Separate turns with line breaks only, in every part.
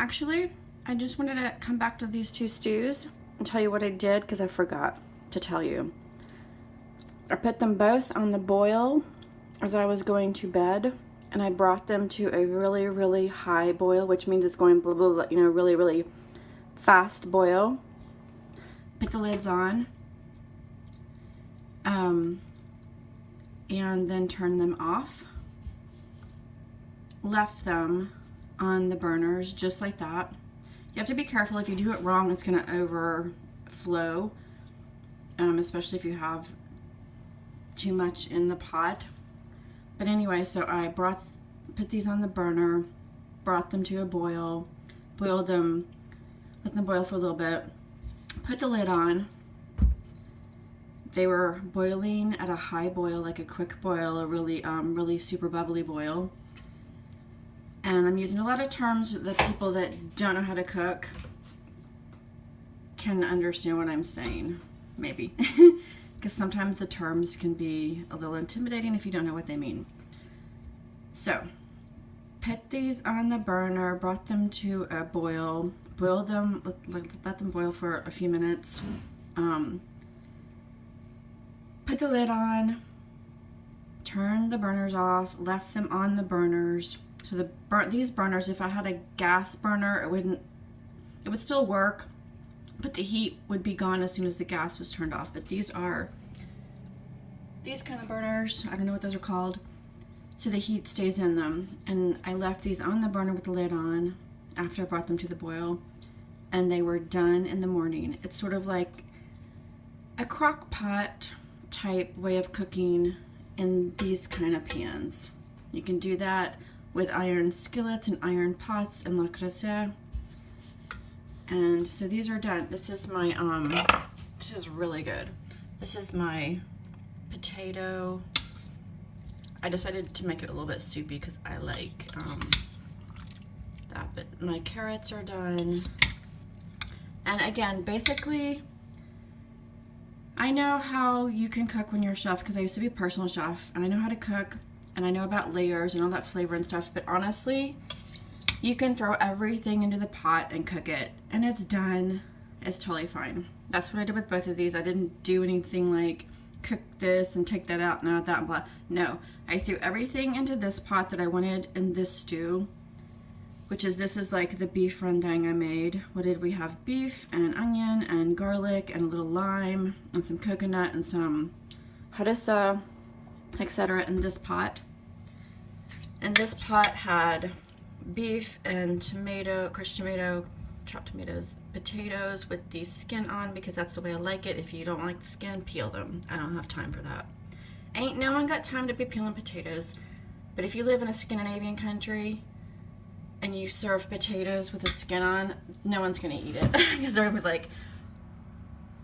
Actually, I just wanted to come back to these two stews and tell you what I did because I forgot to tell you. I put them both on the boil as I was going to bed, and I brought them to a really, really high boil, which means it's going blah, blah, blah, you know, really, really fast boil. Put the lids on, and then turn them off. Left them on the burners just like that. You have to be careful. If you do it wrong, it's going to overflow, especially if you have too much in the pot. But anyway, so I put these on the burner, brought them to a boil, boiled them, let them boil for a little bit, put the lid on. They were boiling at a high boil, like a quick boil, a really, really super bubbly boil. And I'm using a lot of terms that people that don't know how to cook can understand what I'm saying, maybe. Because sometimes the terms can be a little intimidating if you don't know what they mean. So, put these on the burner, brought them to a boil, boiled them, let them boil for a few minutes. Put the lid on, turned the burners off, left them on the burners. So these burners, if I had a gas burner, it would still work, but the heat would be gone as soon as the gas was turned off. But these are these kind of burners, I don't know what those are called, so the heat stays in them. And I left these on the burner with the lid on after I brought them to the boil, and they were done in the morning. It's sort of like a crock pot type way of cooking in these kind of pans. You can do that with iron skillets and iron pots and Le Creuset. And so these are done. This is my, this is really good. This is my potato. I decided to make it a little bit soupy because I like that, but my carrots are done. And again, basically, I know how you can cook when you're a chef because I used to be a personal chef, and I know how to cook, and I know about layers and all that flavor and stuff, but honestly, you can throw everything into the pot and cook it, and it's done. It's totally fine. That's what I did with both of these. I didn't do anything like cook this and take that out and add that and blah. No, I threw everything into this pot that I wanted in this stew, which is, this is like the beef rendang I made. What did we have? Beef and onion and garlic and a little lime and some coconut and some harissa, etc. in this pot. And this pot had beef and tomato, crushed tomato, chopped tomatoes, potatoes with the skin on because that's the way I like it. If you don't like the skin, peel them. I don't have time for that. Ain't no one got time to be peeling potatoes. But if you live in a Scandinavian country and you serve potatoes with the skin on, no one's gonna eat it because they're gonna be like,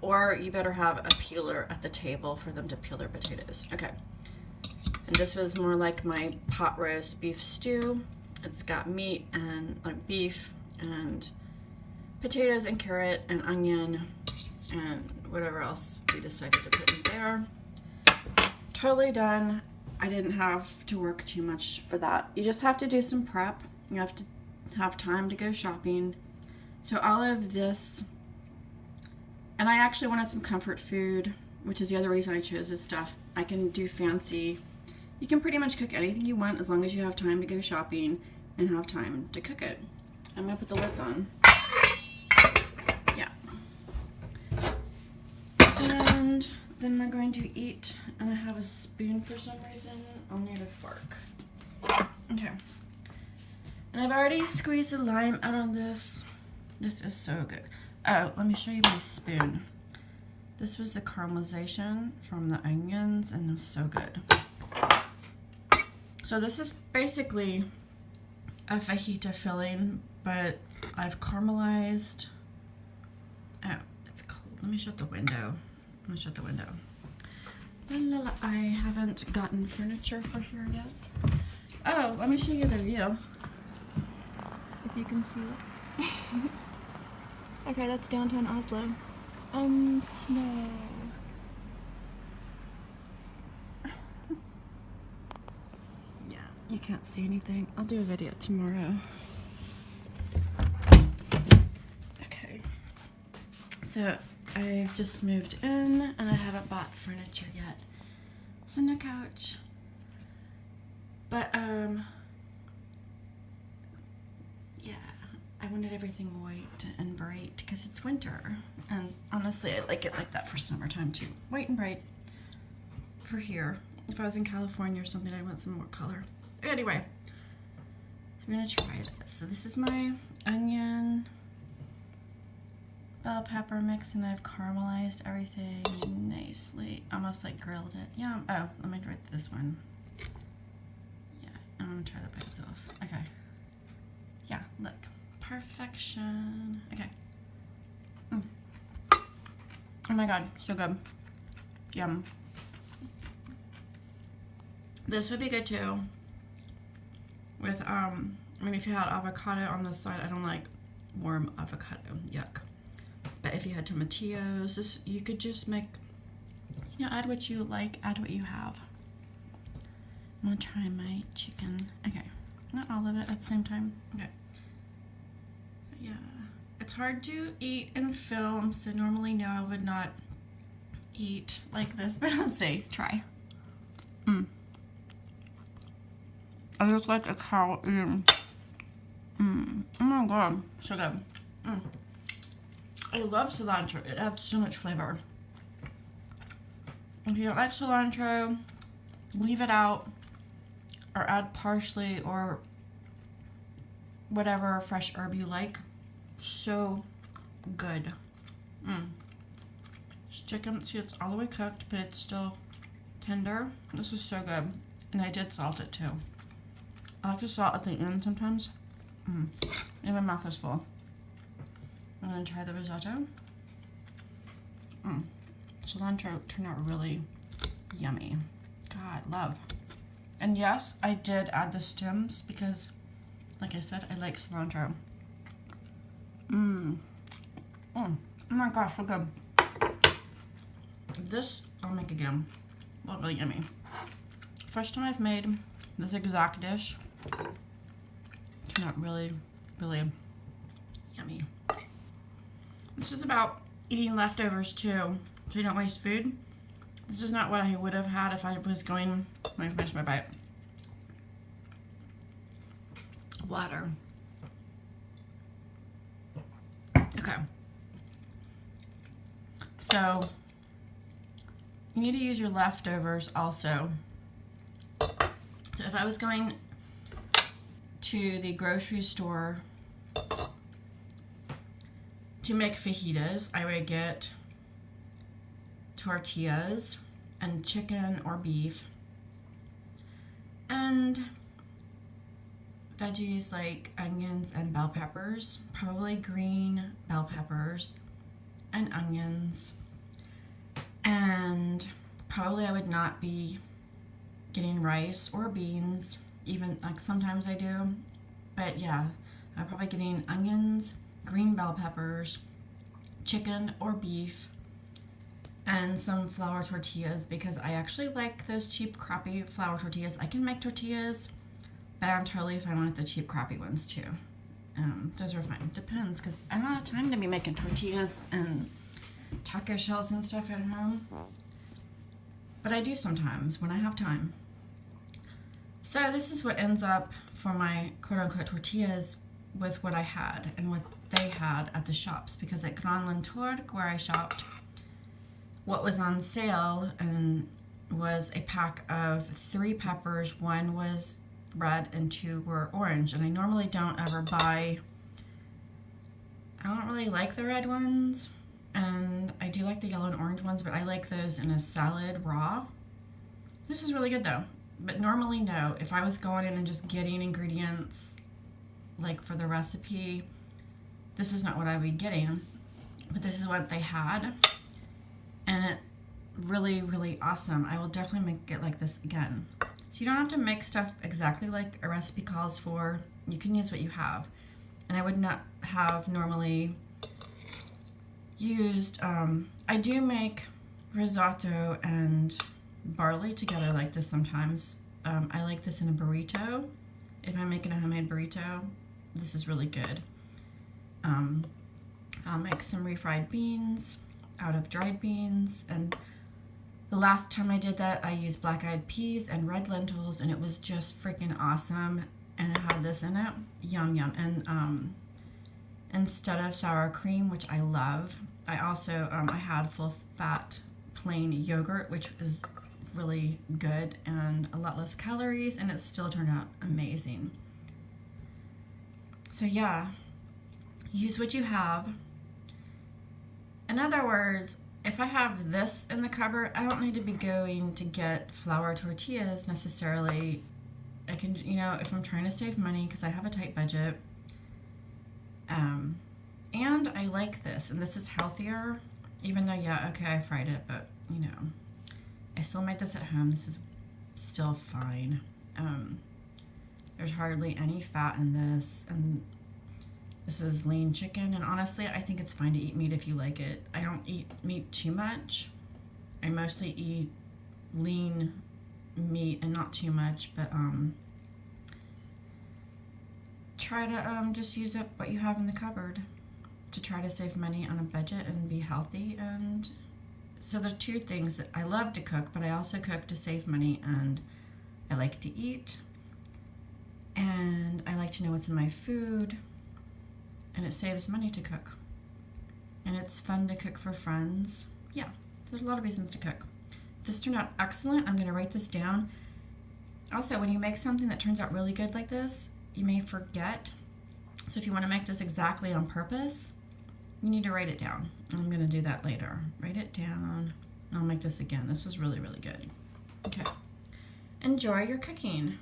or you better have a peeler at the table for them to peel their potatoes. Okay. And this was more like my pot roast beef stew. It's got meat and like beef and potatoes and carrot and onion and whatever else we decided to put in there. Totally done. I didn't have to work too much for that. You just have to do some prep. You have to have time to go shopping. So all of this, and I actually wanted some comfort food, which is the other reason I chose this stuff. I can do fancy. You can pretty much cook anything you want as long as you have time to go shopping and have time to cook it. I'm gonna put the lids on. Yeah. And then we're going to eat, and I have a spoon for some reason. I'll need a fork. Okay. And I've already squeezed the lime out on this. This is so good. Oh, let me show you my spoon. This was the caramelization from the onions, and it was so good. So this is basically a fajita filling, but I've caramelized. Oh, it's cold. Let me shut the window. I'm gonna shut the window. I haven't gotten furniture for here yet. Oh, let me show you the view. If you can see it. Okay, that's downtown Oslo. Snow. Yeah, you can't see anything. I'll do a video tomorrow. So I've just moved in and I haven't bought furniture yet. It's on the couch. But yeah, I wanted everything white and bright because it's winter. And honestly, I like it like that for summertime too. White and bright for here. If I was in California or something, I'd want some more color. Anyway, so we're gonna try this. So this is my onion, bell pepper mix, and I've caramelized everything nicely. Almost like grilled it. Yeah, oh, let me try this one. Yeah, I'm gonna try that by itself. Okay. Yeah, look. Perfection. Okay. Oh my god, so good. Yum. This would be good too with, I mean, if you had avocado on the side. I don't like warm avocado. Yuck. But if you had tomatillos, this, you could just make, you know, add what you like, add what you have. I'm gonna try my chicken. Okay. Not all of it at the same time. Okay. So yeah. It's hard to eat and film, so normally no, I would not eat like this, but let's see. Try. I look like a cow eating. Oh my god, so good. I love cilantro. It adds so much flavor. If you don't like cilantro, leave it out or add parsley or whatever fresh herb you like. So good. This chicken, see, it's all the way cooked, but it's still tender. This is so good. And I did salt it too. I like to salt at the end sometimes. And my mouth is full. I'm gonna try the risotto. Cilantro turned out really yummy. God, love. And yes, I did add the stems because, like I said, I like cilantro. Oh my gosh, so good. This I'll make again. Well, really yummy. First time I've made this exact dish. Turned out really, really yummy. This is about eating leftovers too, so you don't waste food. This is not what I would have had if I was going. Let me finish my bite. Water. Okay. So you need to use your leftovers also. So if I was going to the grocery store to make fajitas, I would get tortillas and chicken or beef and veggies like onions and bell peppers, probably green bell peppers and onions, and probably I would not be getting rice or beans, even like sometimes I do, but yeah, I'm probably getting onions, green bell peppers, chicken or beef, and some flour tortillas because I actually like those cheap crappy flour tortillas. I can make tortillas, but I'm totally fine with the cheap crappy ones too. Those are fine. Depends, because I don't have time to be making tortillas and taco shells and stuff at home. But I do sometimes when I have time. So this is what ends up for my quote-unquote tortillas with what I had and what they had at the shops, because at Grand Lentorg, where I shopped, what was on sale and was a pack of 3 peppers. 1 was red and 2 were orange, and I normally don't ever buy, I don't really like the red ones, and I do like the yellow and orange ones, but I like those in a salad raw. This is really good though, but normally no. If I was going in and just getting ingredients like for the recipe, this was not what I would be getting, but this is what they had, and it really, really awesome. I will definitely make it like this again. So you don't have to make stuff exactly like a recipe calls for. You can use what you have. And I would not have normally used, I do make risotto and barley together like this sometimes. I like this in a burrito. If I'm making a homemade burrito, this is really good. I'll make some refried beans out of dried beans, and the last time I did that I used black-eyed peas and red lentils, and it was just freaking awesome. And it had this in it, yum yum. And instead of sour cream, which I love, I also I had full fat plain yogurt, which is really good and a lot less calories, and it still turned out amazing. So yeah, use what you have. In other words, if I have this in the cupboard, I don't need to be going to get flour tortillas necessarily. I can, you know, if I'm trying to save money because I have a tight budget, and I like this, and this is healthier, even though, yeah, okay, I fried it, but, you know, I still made this at home. This is still fine. There's hardly any fat in this, and this is lean chicken, and honestly, I think it's fine to eat meat if you like it. I don't eat meat too much. I mostly eat lean meat and not too much, but try to just use up what you have in the cupboard to try to save money on a budget and be healthy. And so there's two things that I love to cook, but I also cook to save money, and I like to eat, and I like to know what's in my food, and it saves money to cook, and it's fun to cook for friends. Yeah, there's a lot of reasons to cook. This turned out excellent. I'm going to write this down. Also, when you make something that turns out really good like this, you may forget. So if you want to make this exactly on purpose, you need to write it down. I'm going to do that later. Write it down. I'll make this again. This was really, really good. Okay. Enjoy your cooking.